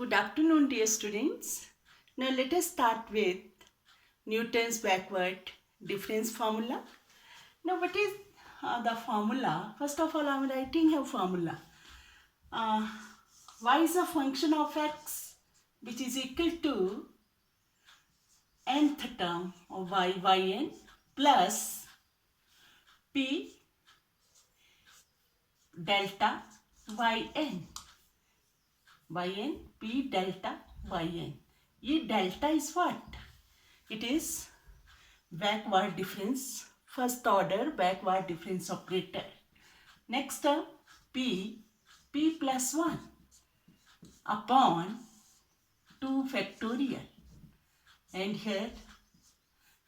Good afternoon, dear students. Now let us start with Newton's backward difference formula. Now what is the formula? First of all, I am writing a formula. Y is a function of x which is equal to nth term of yn plus p delta yn. yn p delta yn. ये delta is what? It is backward difference, first order backward difference operator. Next term p plus 1 upon 2 factorial, and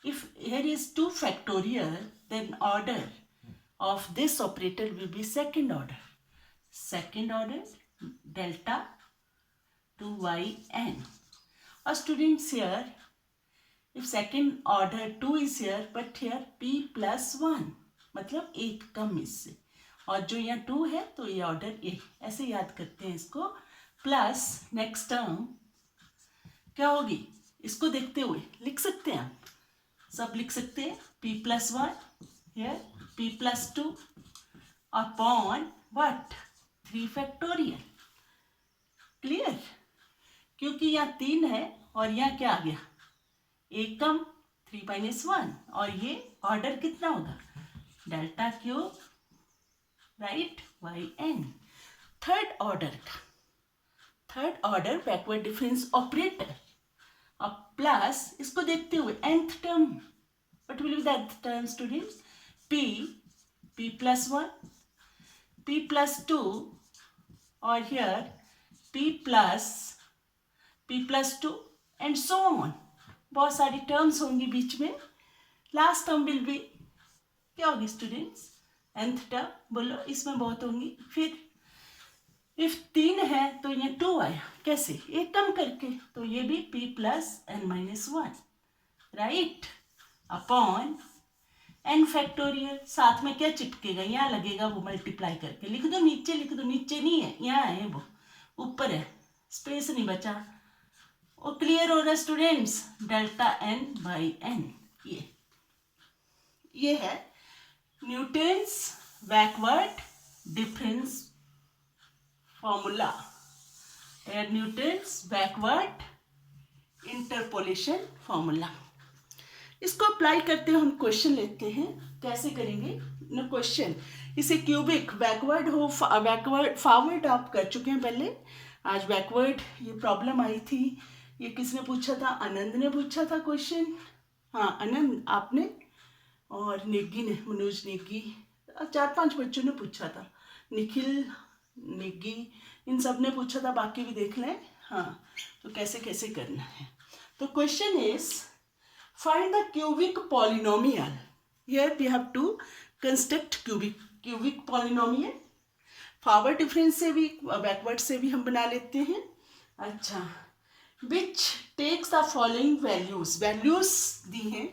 if here is 2 factorial, then order of this operator will be second order delta to yn. Students, here if second order 2 is here, but here p plus 1 मतलब एक कम इससे, और जो यहाँ 2 है तो ये order ए, ऐसे याद करते हैं इसको. प्लस नेक्स्ट टर्म क्या होगी, इसको देखते हुए लिख सकते हैं, आप सब लिख सकते हैं. p plus 1 here, p plus 2 upon what 3 factorial. Clear? क्योंकि यहाँ 3 है और यहाँ क्या आ गया, एक कम 3 minus 1, और ये ऑर्डर कितना होगा, delta cube right yn. Third order backward difference operator. अब प्लस इसको देखते हुए nth term, what will be the nth term students, p plus 1, p plus 2, और here p plus 2 and so on. बहुत सारी टर्म्स होंगी बीच में. लास्ट टर्म विल बी क्या होगी स्टूडेंट्स, nth टर्म. बोलो, इसमें बहुत होंगी. फिर इफ 3 है तो ये 2 आया, कैसे, एक कम करके, तो ये भी p plus n minus 1 right upon n factorial. साथ में क्या चिपकेगा, यहाँ लगेगा, वो मल्टीप्लाई करके लिख दो, नीचे नहीं है, यहाँ है, वो ऊपर है, स्पेस नहीं बचा. वो क्लियर हो रहा है students, delta n by n. ये है Newton's backward difference formula, Newton's backward interpolation formula. इसको अप्लाई करते हुए हम क्वेश्चन लेते हैं. कैसे करेंगे ना क्वेश्चन, इसे क्यूबिक बैकवर्ड हो बैकवर्ड फॉरवर्ड आप कर चुके हैं पहले. आज बैकवर्ड ये प्रॉब्लम आई थी. ये किसने पूछा था, आनंद ने पूछा था क्वेश्चन. हाँ आनंद आपने, और नेगी ने, मनोज नेगी, 4-5 बच्चों ने पूछा था, निखिल नेगी, इन सब ने पूछा था. बाकी भी देख लें. हाँ, तो कैसे कैसे करना है. तो question is find the cubic polynomial. Here we have to construct cubic polynomial. Forward difference से भी बैकवर्ड से भी हम बना लेते हैं. अच्छा, which takes the following values दी हैं,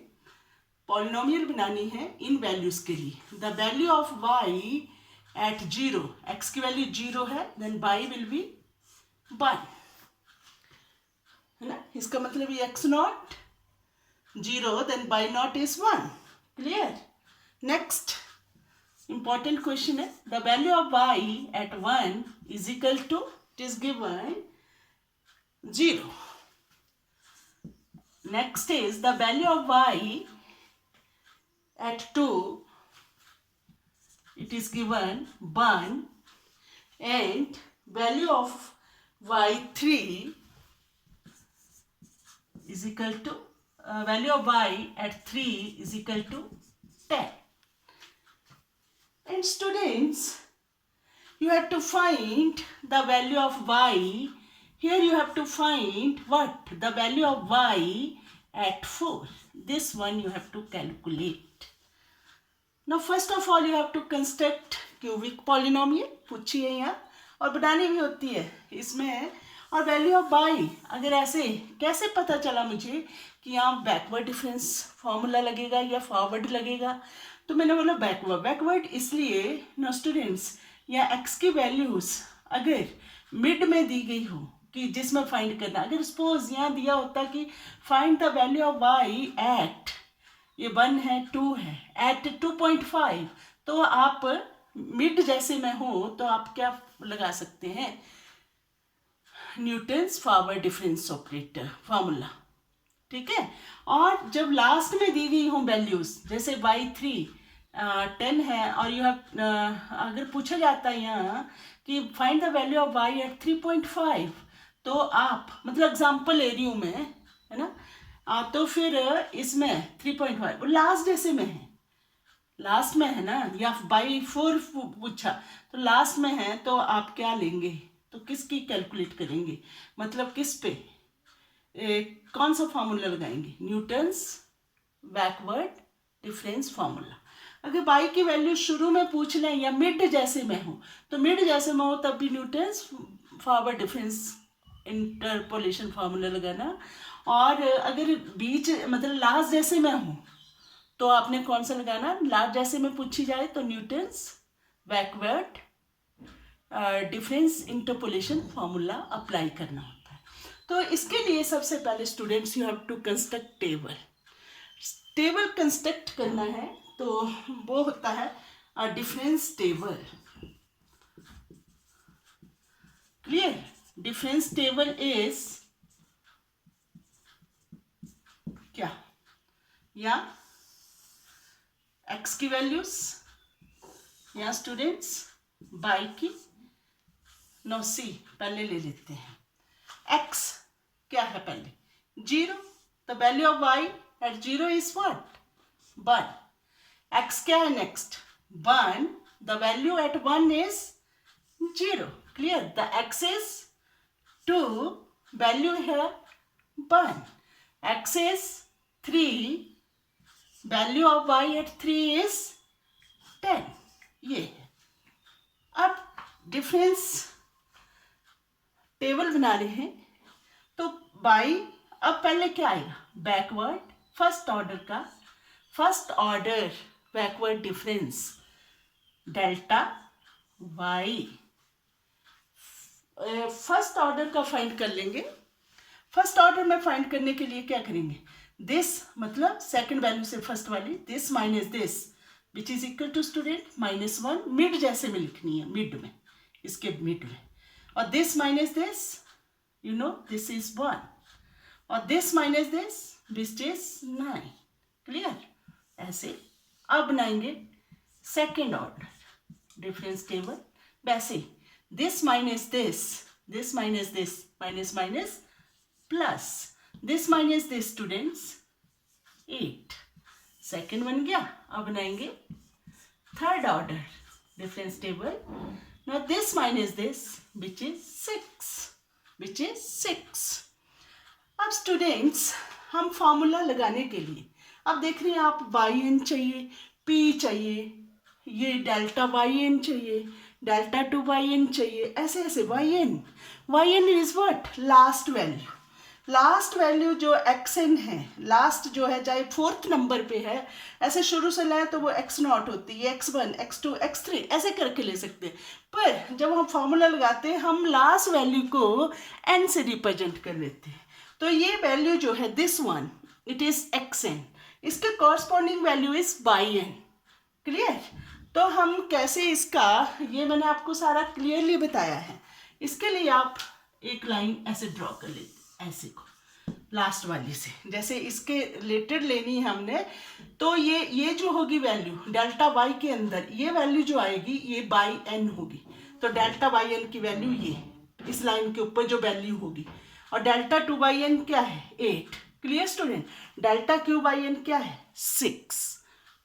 पॉलिनोमियल बनानी है इन वैल्यूज के लिए. The value of y at 0, x की वैल्यू 0 है, देन y विल बी 1, है ना. इसका मतलब ये x0 0, then y0 is 1. Clear? Next important question है, the value of y at 1 is equal to, it is given 0. Next is the value of y at 2, it is given 1, and value of y3 is equal to, value of y at 3 is equal to 10. And students, you have to find the value of y. Here you have to find what? The value of y at 4. This one you have to calculate. Now first of all you have to construct cubic polynomial. पूछिए यहाँ, और बनानी भी होती है इसमें. और value of y, अगर ऐसे कैसे पता चला मुझे कि यहाँ बैकवर्ड डिफरेंस फॉर्मूला लगेगा या फॉरवर्ड लगेगा, तो मैंने बोला बैकवर्ड इसलिए ना स्टूडेंट्स, या x की वैल्यूज अगर मिड में दी गई हो कि जिसमें फाइंड करना, अगर सपोज यहाँ दिया होता कि find the value of y at, ये 1 है 2 है, एट 2.5, तो आप मिड जैसे में हो तो आप क्या लगा सकते हैं, Newton's forward difference operator formula, ठीक है। और जब लास्ट में दी गई हो वैल्यूज, जैसे y3 10 है और यू हैव अगर पूछा जाता है यहाँ कि find the value of y at 3.5, तो आप मतलब एग्जांपल ले रही हूँ मैं, है ना, तो फिर इसमें 3.5 लास्ट जैसे में है, लास्ट में है ना, या बाई 4 पूछा तो लास्ट में है, तो आप क्या लेंगे, तो किसकी कैलकुलेट करेंगे, मतलब किस पे कौन सा फार्मूला लगाएंगे, न्यूटन्स बैकवर्ड डिफरेंस फार्मूला। अगर बाई की वैल्यू शुरू में पूछ लें या मिड जैसे में हो, तो मिड जैसे में हो तब भी Newton's forward difference interpolation formula लगाना, और अगर बीच मतलब लास्ट जैसे में हो तो आपने कौन सा लगाना, लास्ट जैसे में पूछी जाए तो Newton's backward difference interpolation formula apply करना होता है। तो इसके लिए सबसे पहले students you have to construct table, table construct करना है, तो वो होता है difference table, clear. Difference table is क्या, या x की वैल्यूज, या स्टूडेंट्स बाई की, नो सी पहले ले लेते हैं, x क्या है पहले 0, the value of y at 0 is what 1, x क्या है next 1, the value at 1 is 0, clear, the x is 2, value है 1, x is 3, value of y at 3 is 10, ये है। अब डिफरेंस टेबल बना रहे हैं, तो बाई, अब पहले क्या आएगा, बैकवर्ड फर्स्ट ऑर्डर का, first order backward difference delta y, first order का फाइंड कर लेंगे। फर्स्ट ऑर्डर में फाइंड करने के लिए क्या करेंगे, दिस मतलब सेकंड वैल्यू से फर्स्ट वाली, this minus this which is equal to student -1, mid जैसे में लिखनी है, मिड में, इसके मिड में, और this minus this, you know this is 1, और this minus this which is 9, clear. ऐसे अब बनाएंगे सेकेंड ऑर्डर डिफरेंस टेबल, वैसे this minus this minus this, minus minus plus, this minus this students 8, second बन गया। अब बनाएंगे third order difference table, now this minus this which is 6, अब students हम फॉर्मूला लगाने के लिए, अब देख रहे हैं आप yn चाहिए, p चाहिए, ये डेल्टा yn चाहिए, डेल्टा 2 yn चाहिए, ऐसे ऐसे yn is what last value, last value जो xn है, लास्ट जो है चाहे फोर्थ नंबर पे है, ऐसे शुरू से लाए तो वो x0 होती है, x1 x2 x3 ऐसे करके ले सकते हैं, पर जब हम फॉर्मूला लगाते हैं हम लास्ट वैल्यू को n से रिप्रेजेंट कर लेते हैं, तो ये वैल्यू जो है this one it is xn, इसके corresponding value is yn, clear. तो हम कैसे इसका, ये मैंने आपको सारा क्लियरली बताया है, इसके लिए आप एक लाइन ऐसे ड्रॉ कर लेते, ऐसे को लास्ट वाली से, जैसे इसके रिलेटेड लेनी है हमने, तो ये जो होगी वैल्यू डेल्टा y के अंदर, ये वैल्यू जो आएगी ये बाई n होगी, तो डेल्टा yn की वैल्यू ये इस लाइन के ऊपर जो वैल्यू होगी, और डेल्टा 2/n क्या है 8, क्लियर स्टूडेंट, डेल्टा q/n क्या है 6,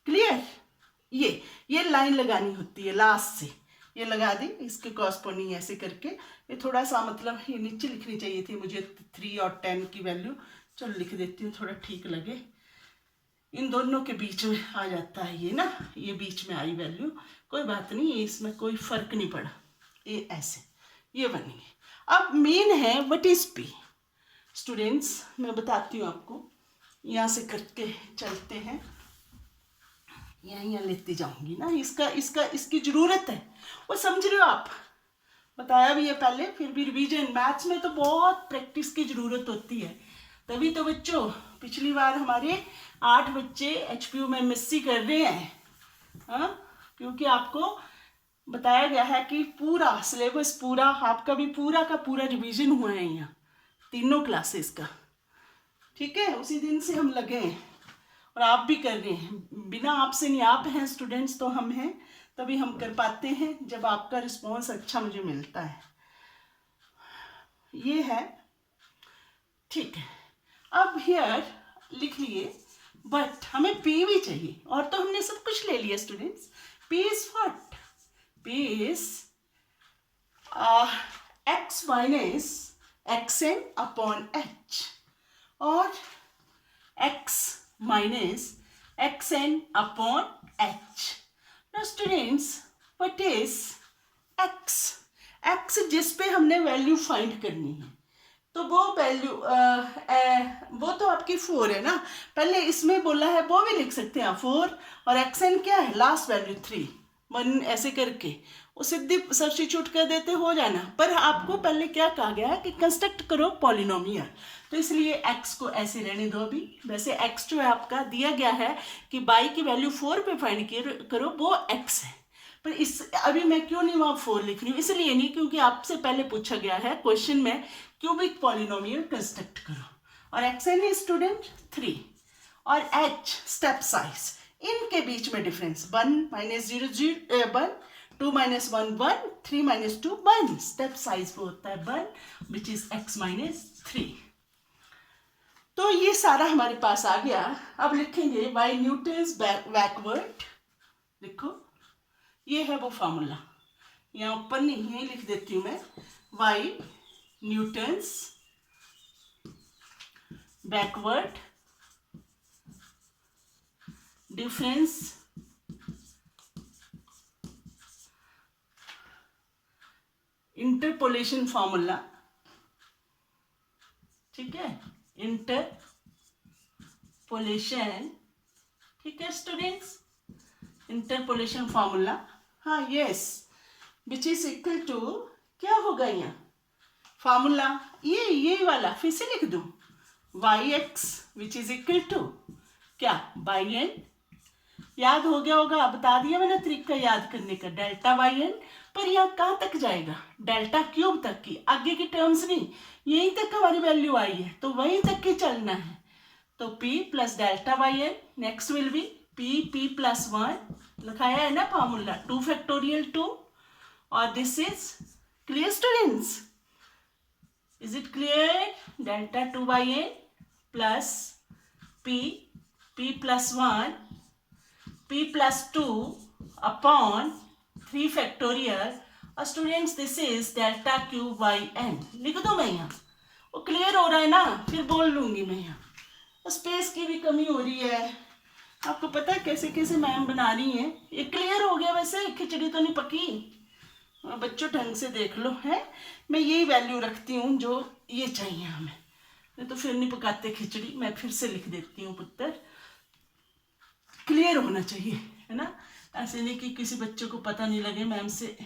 क्लियर। ये लाइन लगानी होती है लास्ट से, ये लगा दी, इसके कॉरस्पॉन्डिंग ऐसे करके, ये थोड़ा सा मतलब ये नीचे लिखनी चाहिए थी मुझे 3 और 10 की वैल्यू, चलो लिख देती हूँ थोड़ा ठीक लगे, इन दोनों के बीच में आ जाता है ये ना, ये बीच में आई वैल्यू, कोई बात नहीं, ये इसमें कोई फर्क नहीं पड़ा, ये ऐसे ये बनेगी। अब मेन है व्हाट इज पी, स्टूडेंट्स मैं बताती हूँ आपको, यहाँ से करके चलते हैं, यहाँ लेती जाऊंगी ना, इसकी ज़रूरत है, वो समझ रहे हो आप, बताया भी है पहले, फिर भी रिवीजन। मैथ्स में तो बहुत प्रैक्टिस की ज़रूरत होती है, तभी तो बच्चों पिछली बार हमारे 8 बच्चे HPU में MSc कर रहे हैं। हाँ, क्योंकि आपको बताया गया है कि पूरा सिलेबस, पूरा आपका भी पूरा का पूरा रिवीजन हुआ है यहाँ तीनों क्लासेस का। ठीक है, उसी दिन से हम लगे हैं और आप भी कर रहे हैं। बिना आपसे नहीं, आप हैं स्टूडेंट्स तो हम हैं, तभी हम कर पाते हैं जब आपका रिस्पॉन्स अच्छा मुझे मिलता है। ये है, ठीक है। अब हियर लिख लिए, बट हमें P भी चाहिए, और तो हमने सब कुछ ले लिया students. P is what? P is x minus xn upon h, और x minus xn upon h. Now students, what is x? x जिस पे हमने वैल्यू फाइंड करनी है, तो वो वैल्यू वो तो आपकी 4 है ना। पहले इसमें बोला है, वो भी लिख सकते हैं 4, और xn क्या है? लास्ट वैल्यू 3, 1 ऐसे करके वो सीधे सब्स्टिट्यूट कर देते, हो जाना। पर आपको पहले क्या कहा गया है कि कंस्ट्रक्ट करो पॉलिनोमियल, तो इसलिए x को ऐसे रहने दो अभी। वैसे x जो है आपका दिया गया है कि y की वैल्यू 4 पे फाइंड करो, वो x है। पर इस अभी मैं क्यों नहीं वहाँ 4 लिख रही हूँ? इसलिए नहीं क्योंकि आपसे पहले पूछा गया है क्वेश्चन में क्यूबिक पॉलिनोमियल कंस्ट्रक्ट करो, और xn है स्टूडेंट 3, और h स्टेप साइज, इनके बीच में difference 1 minus 0 0 1, 2 minus 1 1, 3 minus 2 1, step size वो होता है 1, विच इज x माइनस 3। तो ये सारा हमारे पास आ गया। अब लिखेंगे बाय न्यूटन्स बैकवर्ड। लिखो, ये है वो फार्मूला, यहाँ ऊपर नहीं है, लिख देती हूँ मैं। By Newton's backward difference interpolation formula. ठीक है, इंटरपोलेशन, ठीक है स्टूडेंट्स, इंटरपोलेशन फार्मूला। हाँ, yes, which is equal to, क्या होगा यहाँ फार्मूला? ये वाला फिर से लिख दूं, yx which is equal to क्या? By n. याद हो गया होगा, बता दिया मैंने तरीका याद करने का, डेल्टा बाई एन। पर यहाँ कहाँ तक जाएगा? डेल्टा क्यूब तक की, आगे की टर्म्स नहीं, यहीं तक हमारी वैल्यू आई है तो वहीं तक की चलना है। तो p plus delta by n, next will be p plus 1, लिखाया है ना फार्मूला, 2 फैक्टोरियल 2, और this is clear students? Is it clear? Delta 2 by n plus p plus 1, p plus 2 upon 3 factorial, और students this is delta q by n. लिख दो मैं यहाँ, वो क्लियर हो रहा है ना, फिर बोल लूँगी मैं यहाँ। स्पेस की भी कमी हो रही है, आपको पता है कैसे कैसे मैम बना रही हैं। ये क्लियर हो गया? वैसे खिचड़ी तो नहीं पकी? बच्चों ढंग से देख लो, है मैं यही वैल्यू रखती हूँ जो ये चाहिए हमें, नहीं तो फिर नहीं पकाते खिचड़ी। मैं फिर से लिख देती हूँ पुत्र, क्लियर होना चाहिए, है ना। ऐसे नहीं कि किसी बच्चे को पता नहीं लगे। मैम से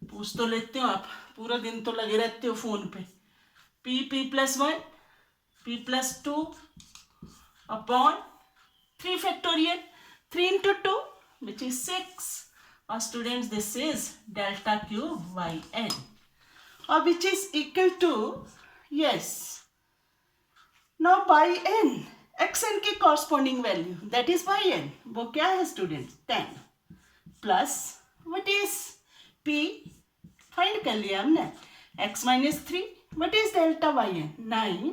पूछ तो लेते हो आप, पूरा दिन तो लगे रहते हो फोन पे। p plus 1, p plus 2 upon 3 factorial, 3 into 2 which is 6, or students this is delta cube by n, or which is equal to, yes, now by n, xn की corresponding value that is by n, वो क्या है students? 10 plus what is p, find कर लिया हमने, x minus 3, what is delta by n? 9,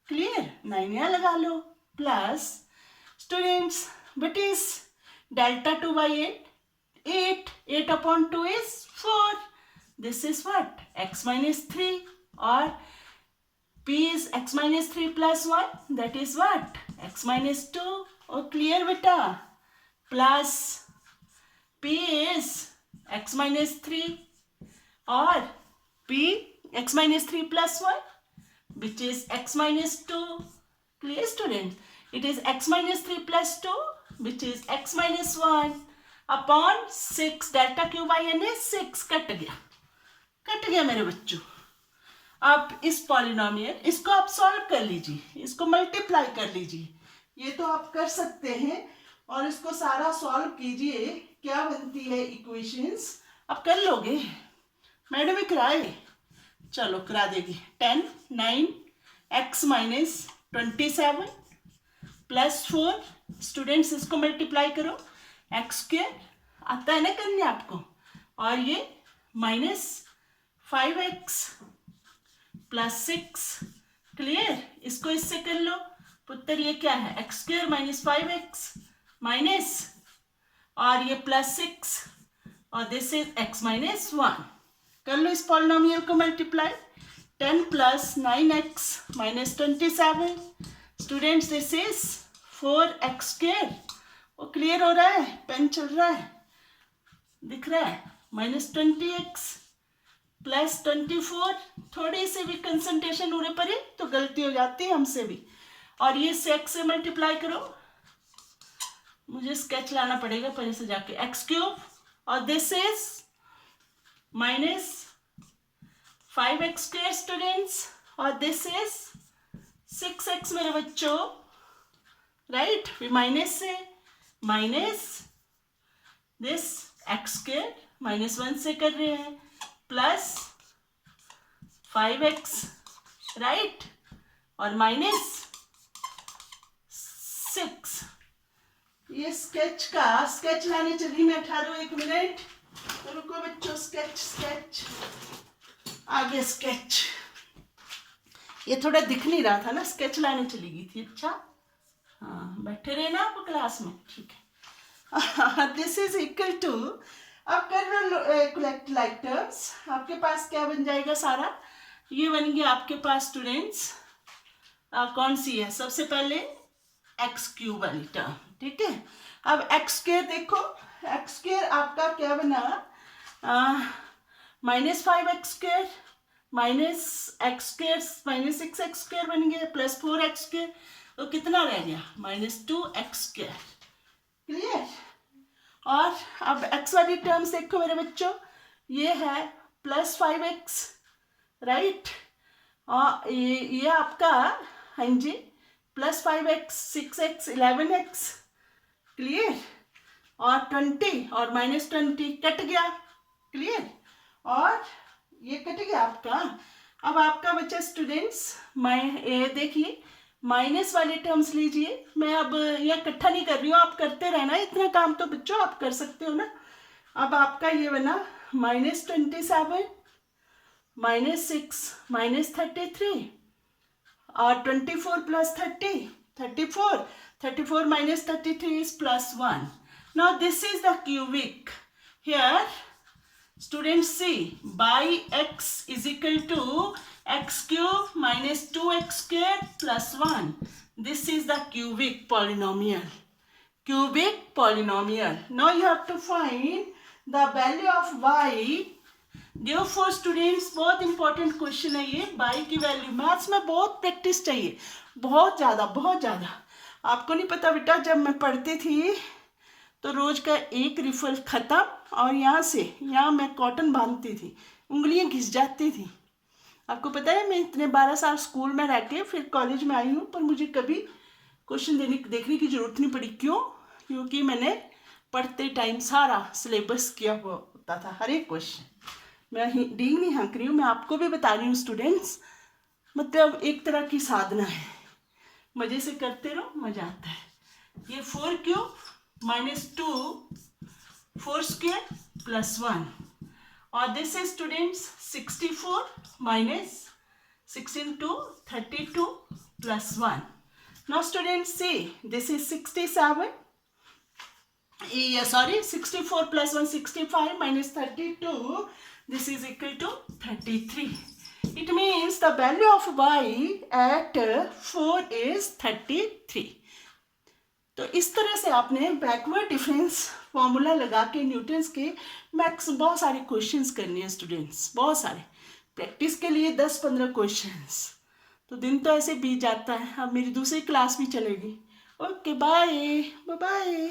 clear, 9 यहाँ लगा लो, plus students what is delta 2 by 8? 8 upon 2 is 4. This is what? X minus 3, or p is x minus 3 plus 1. That is what? X minus 2. Oh, clear beta? Plus p is x minus 3, or p x minus 3 plus 1, which is x minus 2. Clear students? It is x minus 3 plus 2, which is x minus 1 upon 6, delta q by n है 6, cut गया मेरे बच्चों। आप इस polynomial इसको आप solve कर लीजिए, इसको मल्टीप्लाई कर लीजिए, ये तो आप कर सकते हैं। और इसको सारा सॉल्व कीजिए, क्या बनती है इक्वेशंस आप कर लोगे। मैडम ही कराए, चलो करा देगी। 10 9 x माइनस 27 प्लस 4, स्टूडेंट्स इसको मल्टीप्लाई करो, एक्स स्क्वायर आता है ना करने आपको, और ये माइनस 5x प्लस 6, क्लियर। इसको इससे कर लो पुत्र, ये क्या है x square minus 5x minus, और ये प्लस 6 और दिस इज x माइनस 1। कर लो इस पॉलिनोमियल को multiply. 10 plus 9x minus 27, students this is 4x square. वो क्लियर हो रहा है, पेन चल रहा है, दिख रहा है, माइनस 20x प्लस 24। थोड़ी सी भी कंसंट्रेशन उड़े पड़े तो गलती हो जाती है हमसे भी। और ये से x से मल्टीप्लाई करो, मुझे स्केच लाना पड़ेगा पहले से जाके, x क्यूब, और this is minus 5x square students, और दिस इज 6x मेरे बच्चों, राइट। माइनस से minus this x square minus 1 से कर रहे हैं, प्लस 5x, राइट, और माइनस 6। ये स्केच लाने चली मैं, 1 मिनट तो रुको बच्चों। स्केच आगे स्केच, ये थोड़ा दिख नहीं रहा था ना, स्केच लाने चली गई थी। अच्छा हाँ, बैठे रहे ना आप क्लास में, ठीक है। दिस इज इक्वल टू, अब कर लो कलेक्ट लाइक टर्म्स, आपके पास क्या बन जाएगा सारा, ये बन गया आपके पास स्टूडेंट्स, कौन सी है सबसे पहले एक्स क्यूब वाली टर्म, ठीक है। अब एक्स स्क्वायर देखो, एक्स स्क्वायर आपका क्या बना, minus 5x square minus x square minus 6x square बन गया, प्लस 4x स्क्वायर, तो कितना रह गया माइनस 2x स्क्वायर, क्लियर। और अब x वाली टर्म्स देखो मेरे बच्चों, ये है प्लस 5x, राइट, और ये आपका, हाँ जी, plus 5x 6x 11x, clear, और 20 और माइनस 20 कट गया, क्लियर, और ये कट गया आपका। अब आपका बच्चा स्टूडेंट्स, ये देखिए माइनस वाले टर्म्स लीजिए, मैं अब ये इकट्ठा नहीं कर रही हूँ, आप करते रहना, इतना काम तो बच्चों आप कर सकते हो ना। अब आपका ये बना माइनस 27 माइनस 6 माइनस 33, और 24 plus 30 34 minus 33 is plus 1. Now this is the cubic. Here students see, by x is equal to x cube minus 2x square plus 1. This is the cubic polynomial. Cubic polynomial. Now you have to find the value of y. Therefore students, बहुत important question है ये, y की value. Maths में बहुत practice चाहिए, बहुत ज़्यादा। आपको नहीं पता बेटा, जब मैं पढ़ती थी तो रोज का एक रिफल ख़त्म, और यहाँ मैं कॉटन बांधती थी, उंगलियां घिस जाती थी। आपको पता है मैं इतने 12 साल स्कूल में रह के फिर कॉलेज में आई हूँ, पर मुझे कभी क्वेश्चन देखने की ज़रूरत नहीं पड़ी। क्यों? क्योंकि मैंने पढ़ते टाइम सारा सिलेबस किया हुआ होता था, हर एक क्वेश्चन। मैं डींग नहीं हाँक रही हूँ, मैं आपको भी बता रही हूँ स्टूडेंट्स, मतलब एक तरह की साधना है, मज़े से करते रहो, मज़ा आता है। ये 4 क्यूब माइनस 2 4 स्क्वायर प्लस 1, और this is students 64 minus 16 to 32 plus 1. Now students see, this is 67, 64 plus 1 65 minus 32, this is equal to 33. It means the value of y at 4 is 33. तो इस तरह से आपने बैकवर्ड डिफरेंस फॉर्मूला लगा के Newton's के max बहुत सारे क्वेश्चंस करने हैं स्टूडेंट्स, बहुत सारे। प्रैक्टिस के लिए 10-15 क्वेश्चंस, तो दिन तो ऐसे बीत जाता है। अब मेरी दूसरी क्लास भी चलेगी। Okay bye bye.